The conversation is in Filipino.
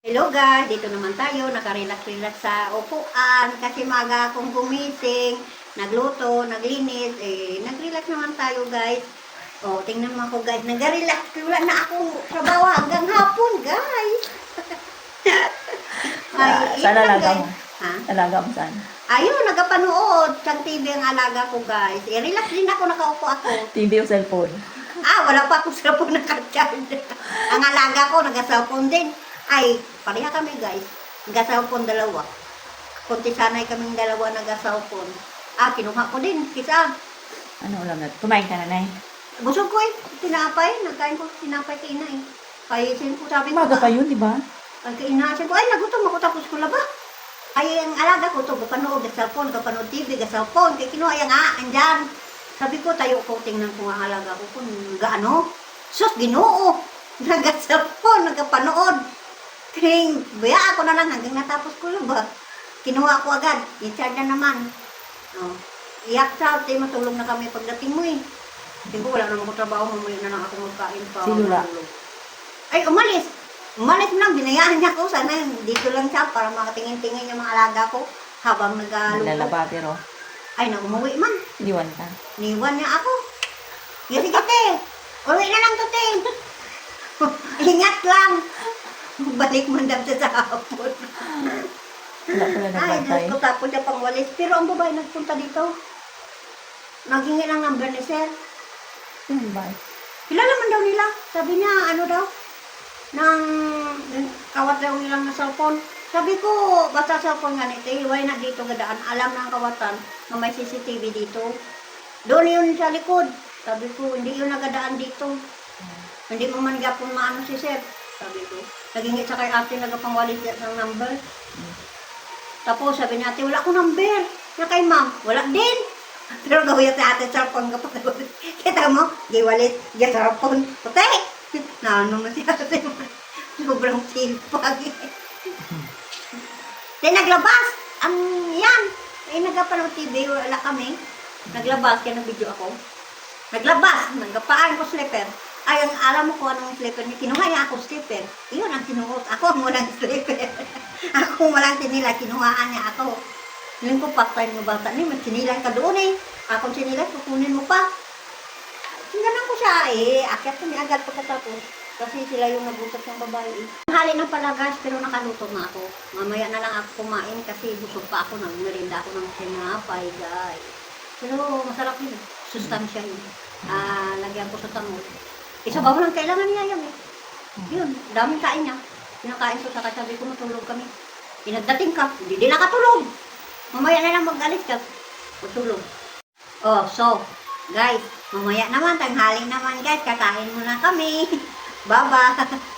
Hello guys, dito naman tayo, nakarelax-relax sa upuan kasi maga akong gumising, nagluto, naglinis, nagrelax naman tayo guys. Oh, tingnan mo ako guys, nag-relax, wala na akong trabaho hanggang hapon guys. Saan alaga mo? Ha? Alaga mo saan? Ayun, nagapanood, sang TV ang alaga ko guys. Relax din ako, nakaupo ako. TV o cellphone? Wala pa akong cellphone naka-charge. Ang alaga ko, nag-cellphone din. Ay, pareha kami guys. Nag-cellphone dalawa. Kunti sanay kaming dalawa nag-cellphone. Kinuha ko din. Kisa. Ano ulam na? Kumain ka na, Nay? Busog ko tinapay. Nagkain ko tinapay kay ina Payisin ko, sabi ko. Umaga pa yun, di ba? Pag kainasin ko, nagutom ako tapos ko laba. Ay, ang alaga ko to, kapanood, cellphone, kapanood TV, cellphone. Kaya kinuha yan andyan. Sabi ko, tayo ko, tingnan ko ang alaga ko kung gaano. Sus, Ginoo. Nag-cellphone, nagkapanood. Kaya, baya ako na lang hanggang natapos ko laba. Kinuha ko agad. I-charge na naman. Iyak sa, matulog na kami pagdating mo Hindi ko, wala naman ko trabaho, mamuli na lang ako magkain pa. Si Lula? Ay, umalis. Umalis lang, binayaan niya ko. Sana dito lang siya para makatingin-tingin yung mga alaga ko habang nag-aluto. Naglalaba, pero Ay, umuwi man. iniwan ka. Niwan niya ako. Sige, te. Uwi na lang to, te. Ingat lang. Balik mo daw sa hapon. Wala pala Ay, nagbantay. Diyos ko, tapos siya pang walis. Pero ang babae nagpunta dito. Naghingi lang number ni sir. Sino ba? Kilala man daw nila. Sabi niya, ano daw, nang kawat daw nilang na cellphone. Sabi ko, basta cellphone nga nito, why na dito gadaan. Alam ng kawatan na may CCTV dito. Doon yun sa likod. Sabi ko, hindi yun nagadaan dito. Hindi mo man gapon maano si sir. Sabi ko, nagingit sa kay ate, nagapangwalit ng number. Tapos sabi niya, ate, wala akong number. Na kay ma'am, wala din. Pero gawin sa ate, cellphone ka pa. Kita mo, giwalit, cellphone. Puti! Naano mo si ate. Sobrang sipag. Then naglabas. Yan. Nagapanood TV, wala kami. Naglabas, kaya nag-video ako. Naglabas, nagpaan ko slipper. Ay, alam mo ko anong slipper niya. Kinuha niya ako slipper. Iyon ang sinuot. Ako ang walang slipper. Ako walang sinila. Kinuhaan niya ako. Ngayon ko, part-time mo bata niya. May sinilan ka doon Akong sinilan, kukunin mo pa. Ganun ko siya Akyat kami agad pagkatapos. Kasi sila yung nagutot ng babae Hali ng pala guys, pero nakaluto na ako. Mamaya na lang ako kumain kasi busog pa ako. Nagmerinda ako ng sinapay guys. Pero masarap yun. Sustansya yun. Lagyan ko sa tamol. Isabaw lang kailangan niya yan Yun, daming kain niya. Pinakain ko sa kasabi ko, matulog kami. Pinagdating ka, hindi din nakatulog. Mamaya na lang mag-alis ka. Matulog. So, guys, mamaya naman, tanghali naman guys, kakain muna kami. Bye-bye.